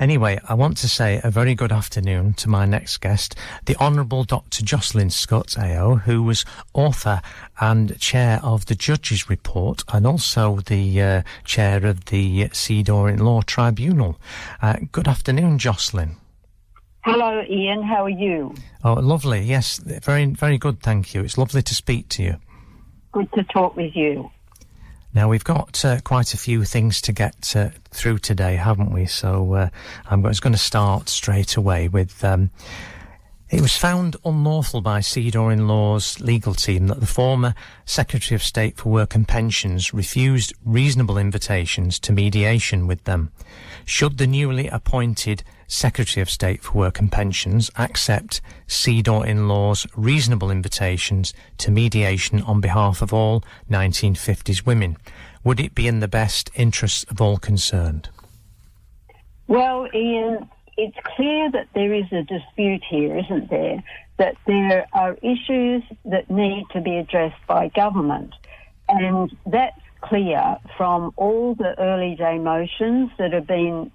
Anyway, I want to say a very good afternoon to my next guest, the Honourable Dr. Jocelynne Scutt, AO, who was author and chair of the Judges Report and also the chair of the Seador-in-Law Tribunal. Good afternoon, Jocelynne. Hello, Ian. How are you? Oh, lovely. Yes, very, very good, thank you. It's lovely to speak to you. Good to talk with you. Now, we've got quite a few things to get through today, haven't we? So I'm just going to start straight away with... it was found unlawful by Seador-in-Law's legal team that the former Secretary of State for Work and Pensions refused reasonable invitations to mediation with them. Should the newly appointed Secretary of State for Work and Pensions accept Seador-in-Law's reasonable invitations to mediation on behalf of all 1950s women? Would it be in the best interests of all concerned? Well, Ian, it's clear that there is a dispute here, isn't there? That there are issues that need to be addressed by government. And that's clear from all the early day motions that have been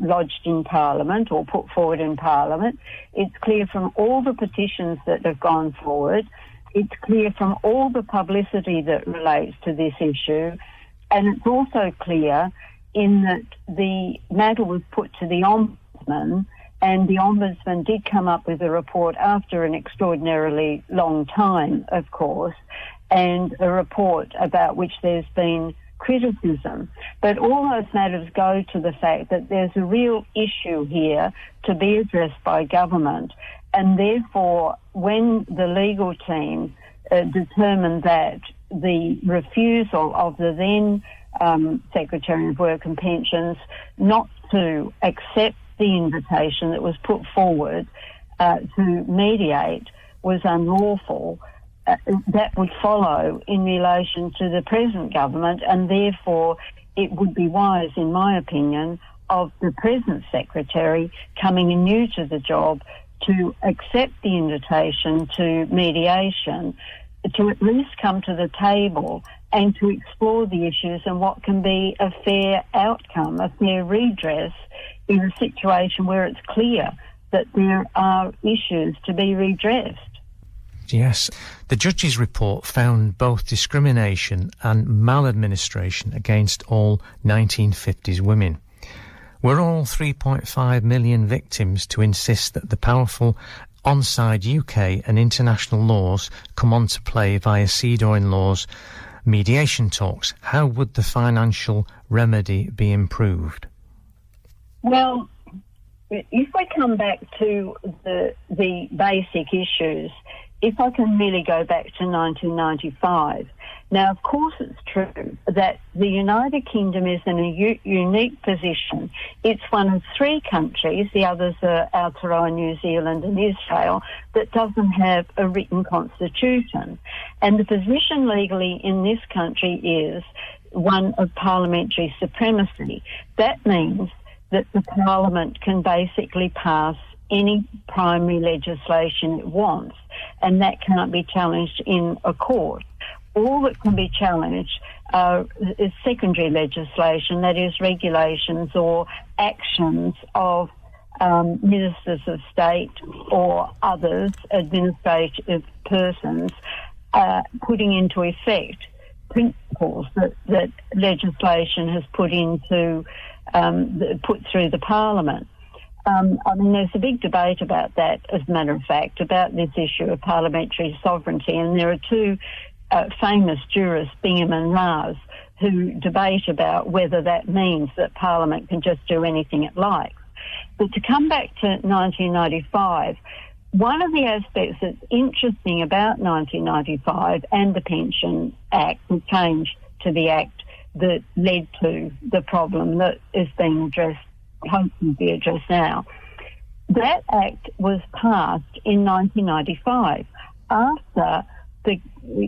lodged in Parliament or put forward in Parliament. It's clear from all the petitions that have gone forward. It's clear from all the publicity that relates to this issue. And it's also clear in that the matter was put to the Ombudsman, and the Ombudsman did come up with a report after an extraordinarily long time, of course, and a report about which there's been criticism. But all those matters go to the fact that there's a real issue here to be addressed by government, and therefore when the legal team determined that the refusal of the then Secretary of Work and Pensions not to accept the invitation that was put forward to mediate was unlawful, that would follow in relation to the present government, and therefore it would be wise, in my opinion, of the present Secretary coming in new to the job to accept the invitation to mediation, to at least come to the table and to explore the issues and what can be a fair outcome, a fair redress in a situation where it's clear that there are issues to be redressed. Yes. The Judges Report found both discrimination and maladministration against all 1950s women. Were all 3.5 million victims to insist that the powerful onside UK and international laws come on to play via Seador-in-Law's mediation talks, how would the financial remedy be improved? Well, if we come back to the basic issues, if I can really go back to 1995, now, of course, it's true that the United Kingdom is in a unique position. It's one of three countries, the others are Aotearoa, New Zealand and Israel, that doesn't have a written constitution. And the position legally in this country is one of parliamentary supremacy. That means that the Parliament can basically pass any primary legislation it wants, and that can't be challenged in a court. All that can be challenged is secondary legislation, that is regulations or actions of ministers of state or others, administrative persons, putting into effect principles that legislation has put through the Parliament. I mean, there's a big debate about that, as a matter of fact, about this issue of parliamentary sovereignty, and there are two famous jurists, Bingham and Raz, who debate about whether that means that Parliament can just do anything it likes. But to come back to 1995, one of the aspects that's interesting about 1995 and the Pension Act, the change to the Act that led to the problem that is being addressed, hopefully be addressed now, that Act was passed in 1995 after the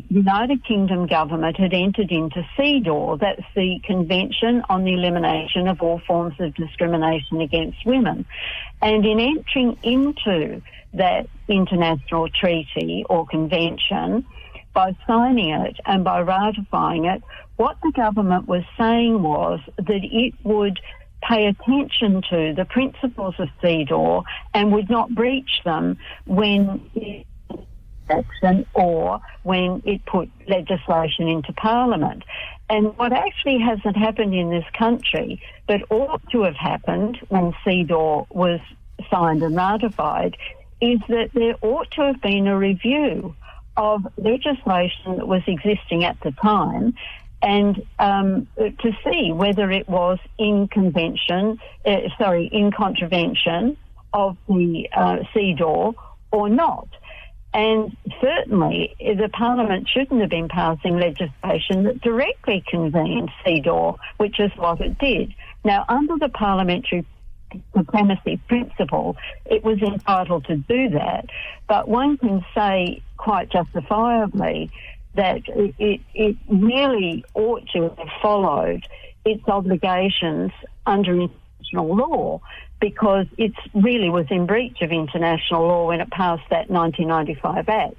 United Kingdom government had entered into CEDAW, that's the Convention on the Elimination of All Forms of Discrimination Against Women. And in entering into that international treaty or convention, by signing it and by ratifying it, what the government was saying was that it would pay attention to the principles of CEDAW and would not breach them when it action or when it put legislation into Parliament. And what actually hasn't happened in this country, but ought to have happened when CEDAW was signed and ratified, is that there ought to have been a review of legislation that was existing at the time and to see whether it was in contravention of the CEDAW or not. And certainly the Parliament shouldn't have been passing legislation that directly convened CEDAW, which is what it did. Now, under the parliamentary supremacy principle, it was entitled to do that, but one can say quite justifiably that it really ought to have followed its obligations under international law, because it really was in breach of international law when it passed that 1995 Act.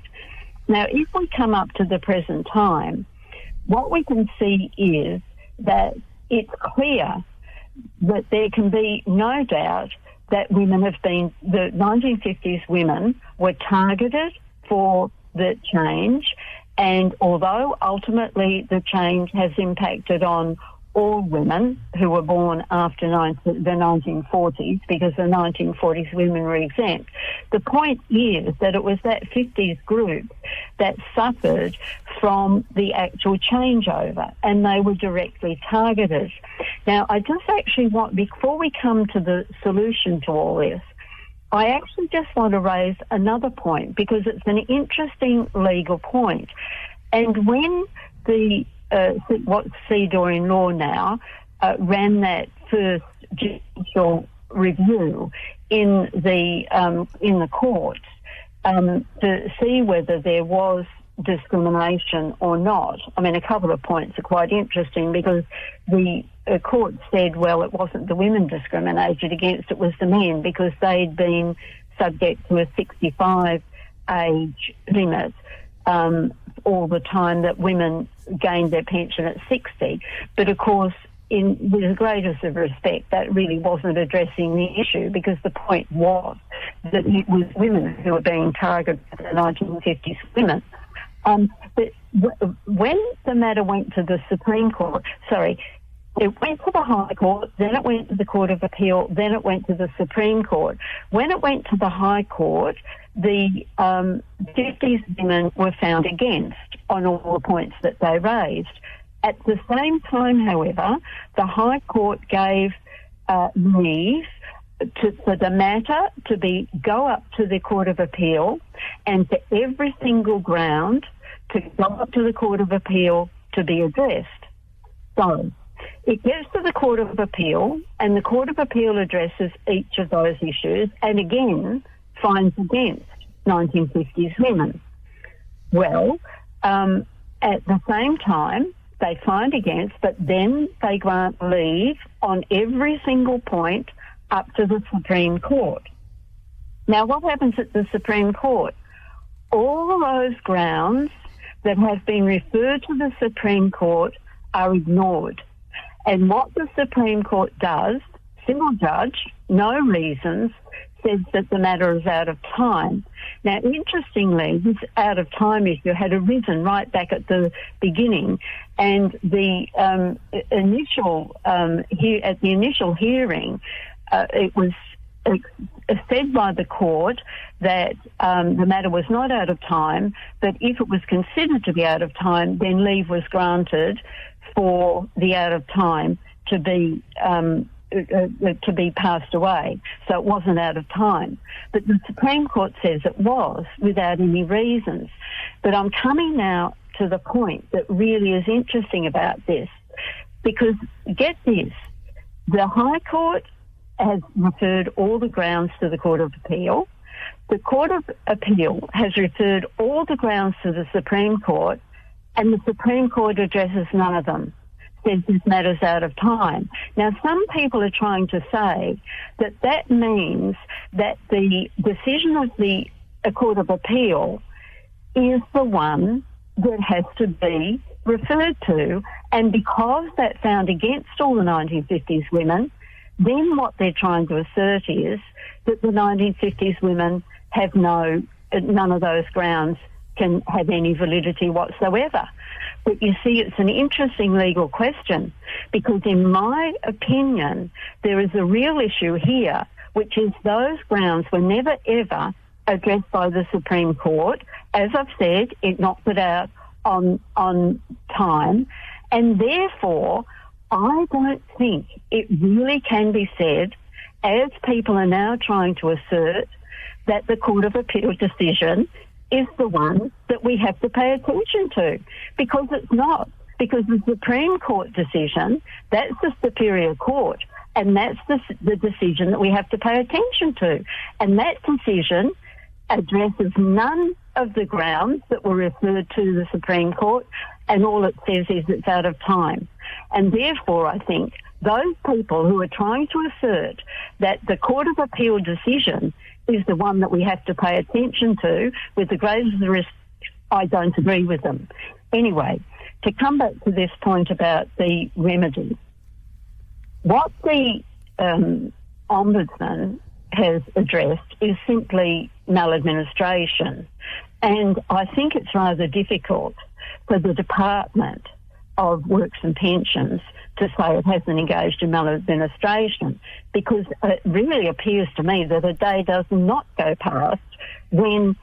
Now, if we come up to the present time, what we can see is that it's clear that there can be no doubt that women have been, the 1950s women were targeted for the change, and although ultimately the change has impacted on all women who were born after the 1940s, because the 1940s women were exempt. The point is that it was that 50s group that suffered from the actual changeover, and they were directly targeted. Now, I just actually want, before we come to the solution to all this, I actually just want to raise another point, because it's an interesting legal point. And when the what's CEDAW in law now, ran that first judicial review in the courts to see whether there was discrimination or not. I mean, a couple of points are quite interesting, because the court said, well, it wasn't the women discriminated against, it was the men, because they'd been subject to a 65 age limit all the time that women gained their pension at 60. But of course, with the greatest of respect, that really wasn't addressing the issue, because the point was that it was women who were being targeted, the 1950s women. But when the matter went to the Supreme Court, it went to the High Court, then it went to the Court of Appeal, then it went to the Supreme Court. When it went to the High Court, the 50s women were found against on all the points that they raised. At the same time, however, the High Court gave leave for the matter to go up to the Court of Appeal, and for every single ground to go up to the Court of Appeal to be addressed. So it gets to the Court of Appeal, and the Court of Appeal addresses each of those issues, and again finds against 1950s women. Well, at the same time, they find against, but then they grant leave on every single point up to the Supreme Court. Now, what happens at the Supreme Court? All those grounds that have been referred to the Supreme Court are ignored. And what the Supreme Court does, single judge, no reasons, says that the matter is out of time. Now, interestingly, this out of time issue had arisen right back at the beginning, and the initial hearing, it was said by the court that the matter was not out of time, but if it was considered to be out of time, then leave was granted for the out of time to be passed away. So it wasn't out of time. But the Supreme Court says it was, without any reasons. But I'm coming now to the point that really is interesting about this, because get this, the High Court has referred all the grounds to the Court of Appeal. The Court of Appeal has referred all the grounds to the Supreme Court, and the Supreme Court addresses none of them, says this matter's out of time. Now, some people are trying to say that that means that the decision of the Court of Appeal is the one that has to be referred to, and because that found against all the 1950s women, then what they're trying to assert is that the 1950s women have none of those grounds can have any validity whatsoever. But you see, it's an interesting legal question, because in my opinion, there is a real issue here, which is those grounds were never ever addressed by the Supreme Court. As I've said, it knocked it out on time, and therefore I don't think it really can be said, as people are now trying to assert, that the Court of Appeal decision is the one that we have to pay attention to, because it's not. Because the Supreme Court decision, that's the Superior Court, and that's the decision that we have to pay attention to. And that decision addresses none of the grounds that were referred to the Supreme Court, and all it says is it's out of time. And therefore, I think those people who are trying to assert that the Court of Appeal decision is the one that we have to pay attention to, with the greatest risk, I don't agree with them. Anyway, to come back to this point about the remedy, what the Ombudsman has addressed is simply maladministration. And I think it's rather difficult for the Department of Works and Pensions to say it hasn't engaged in maladministration, because it really appears to me that a day does not go past when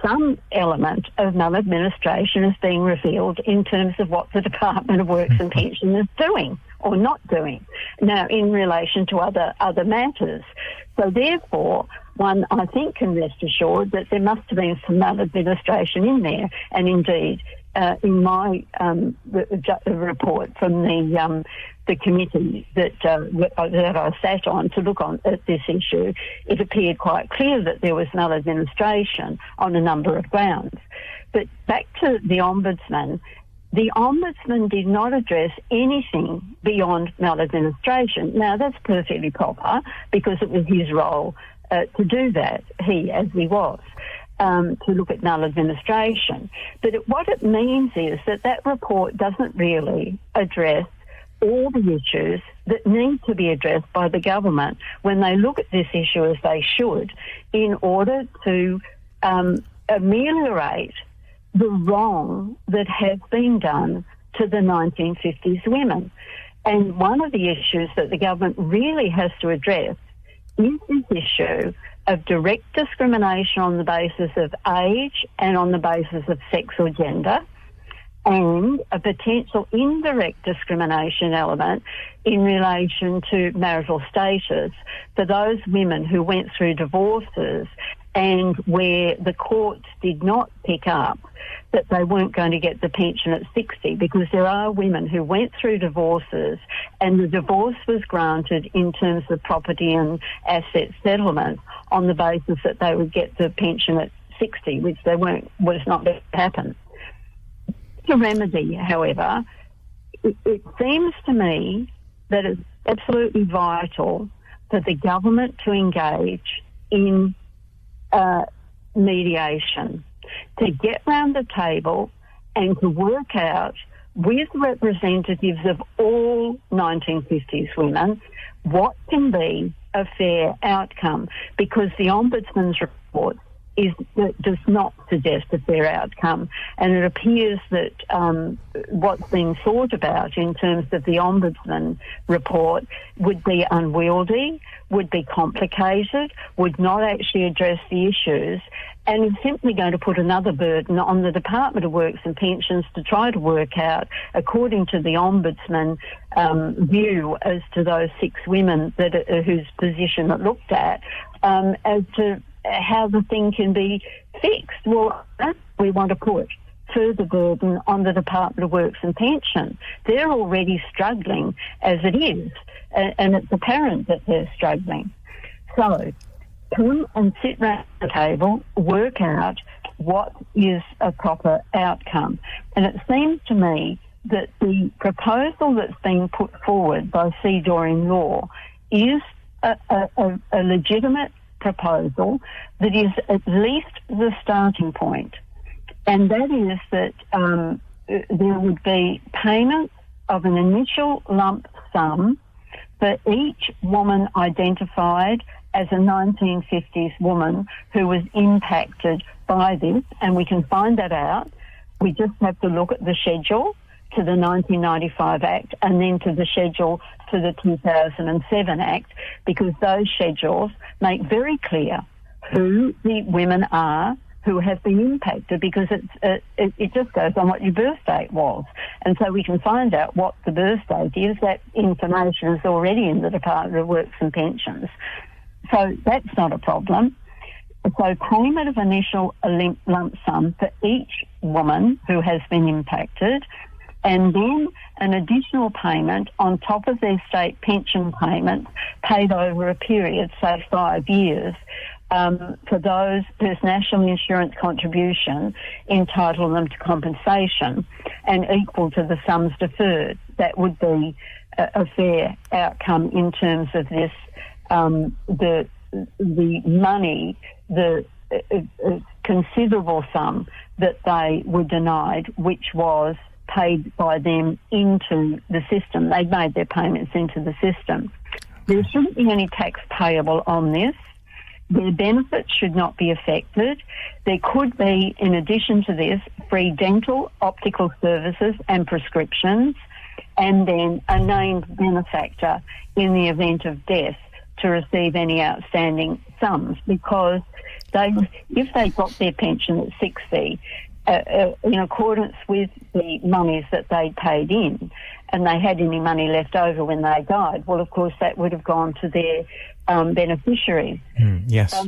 some element of maladministration is being revealed in terms of what the Department of Works and Pensions is doing or not doing, now in relation to other matters. So therefore, one, I think, can rest assured that there must have been some maladministration in there, and indeed, in my report from the committee that I sat on to look at this issue, it appeared quite clear that there was maladministration on a number of grounds. But back to the Ombudsman did not address anything beyond maladministration. Now, that's perfectly proper, because it was his role to do that, as he was. To look at maladministration. But what it means is that report doesn't really address all the issues that need to be addressed by the government when they look at this issue, as they should, in order to ameliorate the wrong that has been done to the 1950s women. And one of the issues that the government really has to address is this issue of direct discrimination on the basis of age and on the basis of sex or gender, and a potential indirect discrimination element in relation to marital status for those women who went through divorces and where the courts did not pick up that they weren't going to get the pension at 60, because there are women who went through divorces and the divorce was granted in terms of property and asset settlement on the basis that they would get the pension at 60, which was not going to happen. The remedy, however, it seems to me that it's absolutely vital for the government to engage in mediation, to get round the table and to work out with representatives of all 1950s women what can be a fair outcome, because the Ombudsman's report does not suggest a fair outcome, and it appears that what's being thought about in terms of the Ombudsman report would be unwieldy, would be complicated, would not actually address the issues, and is simply going to put another burden on the Department of Works and Pensions to try to work out, according to the Ombudsman view as to those 6 women whose position it looked at, as to how the thing can be fixed. Well, we want to put further burden on the Department of Works and Pension. They're already struggling as it is, and it's apparent that they're struggling. So come and sit round the table, work out what is a proper outcome. And it seems to me that the proposal that's being put forward by C. Doreen Law is a legitimate proposal that is at least the starting point, and that is that there would be payment of an initial lump sum for each woman identified as a 1950s woman who was impacted by this, and we can find that out. We just have to look at the schedule to the 1995 Act and then to the schedule to the 2007 Act, because those schedules make very clear who the women are who have been impacted, because it just goes on what your birth date was. And so we can find out what the birth date is. That information is already in the Department of Works and Pensions. So that's not a problem. So payment of initial lump sum for each woman who has been impacted, and then an additional payment on top of their state pension payments paid over a period, say 5 years, for those whose national insurance contribution entitle them to compensation and equal to the sums deferred. That would be a fair outcome in terms of this, the money, the considerable sum that they were denied, which was paid by them into the system. They'd made their payments into the system. There shouldn't be any tax payable on this. Their benefits should not be affected. There could be, in addition to this, free dental, optical services and prescriptions, and then a named benefactor in the event of death to receive any outstanding sums, because if they got their pension at 60, in accordance with the monies that they paid in, and they had any money left over when they died, well, of course, that would have gone to their beneficiaries. Yes.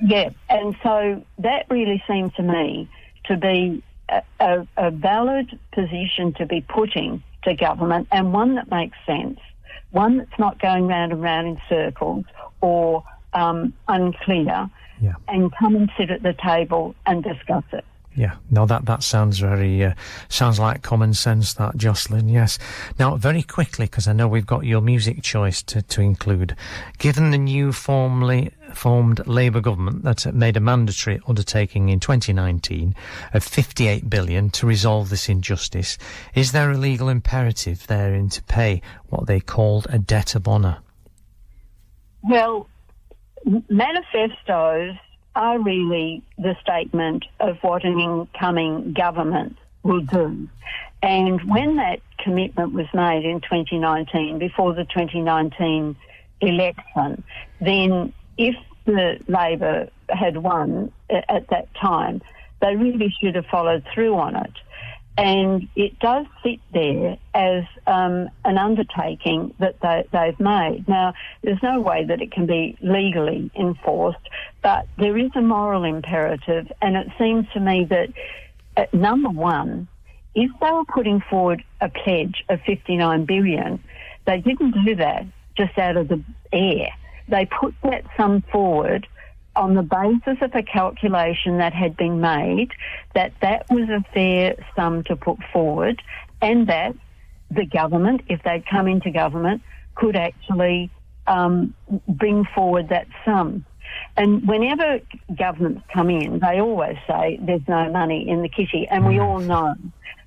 Yeah, and so that really seemed to me to be a valid position to be putting to government, and one that makes sense, one that's not going round and round in circles or unclear, and come and sit at the table and discuss it. Yeah, no, that sounds very, sounds like common sense, that, Jocelynne, yes. Now, very quickly, because I know we've got your music choice to include, given the new formed Labour government that made a mandatory undertaking in 2019 of $58 billion to resolve this injustice, is there a legal imperative therein to pay what they called a debt of honour? Well, manifestos are really the statement of what an incoming government will do. And when that commitment was made in 2019, before the 2019 election, then if the Labor had won at that time, they really should have followed through on it. And it does sit there as an undertaking that they've made. Now, there's no way that it can be legally enforced, but there is a moral imperative, and it seems to me that, number one, if they were putting forward a pledge of $59 billion, they didn't do that just out of the air. They put that sum forward on the basis of a calculation that had been made, that was a fair sum to put forward, and that the government, if they'd come into government, could actually bring forward that sum. And whenever governments come in, they always say there's no money in the kitty, and we all know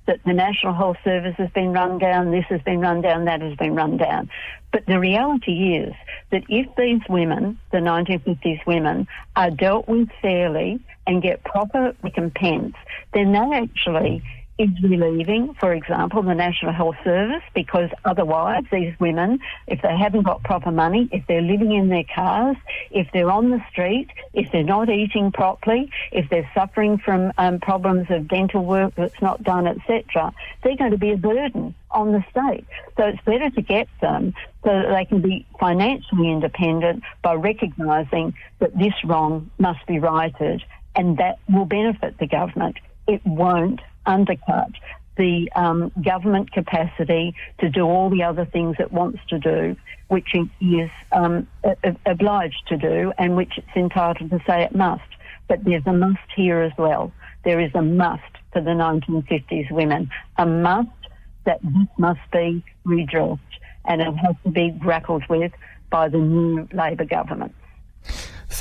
that the National Health Service has been run down, this has been run down, that has been run down. But the reality is that if these women, the 1950s women, are dealt with fairly and get proper recompense, then that actually is relieving, for example, the National Health Service, because otherwise these women, if they haven't got proper money, if they're living in their cars, if they're on the street, if they're not eating properly, if they're suffering from problems of dental work that's not done, etc., they're going to be a burden on the state. So it's better to get them so that they can be financially independent by recognising that this wrong must be righted, and that will benefit the government. It won't undercut the government capacity to do all the other things it wants to do, which it is obliged to do, and which it's entitled to say it must. But there's a must here as well. There is a must for the 1950s women, a must that this must be redressed, and it has to be grappled with by the new Labor government.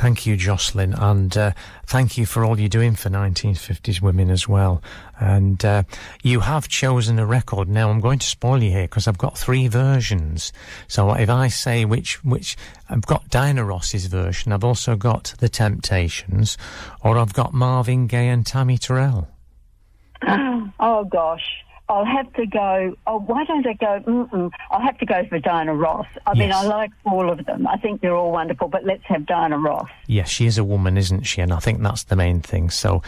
Thank you, Jocelynne, and thank you for all you're doing for 1950s women as well. And you have chosen a record. Now, I'm going to spoil you here because I've got 3 versions. So if I say which I've got Diana Ross's version, I've also got The Temptations, or I've got Marvin Gaye and Tammy Terrell. Oh, gosh. I'll have to go... Oh, why don't I go... I'll have to go for Diana Ross. I mean, I like all of them. I think they're all wonderful, but let's have Diana Ross. Yes, she is a woman, isn't she? And I think that's the main thing. So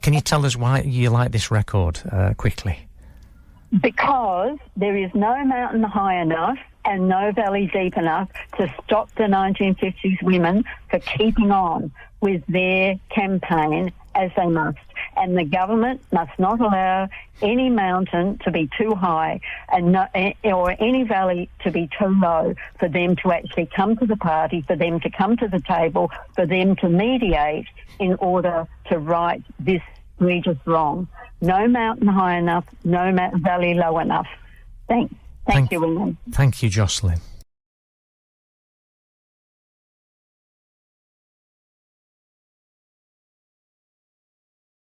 can you tell us why you like this record quickly? Because there is no mountain high enough and no valley deep enough to stop the 1950s women for keeping on with their campaign as they must. And the government must not allow any mountain to be too high or any valley to be too low for them to actually come to the party, for them to come to the table, for them to mediate in order to right this egregious wrong. No mountain high enough, no valley low enough. Thank you, William. Thank you, Jocelynne.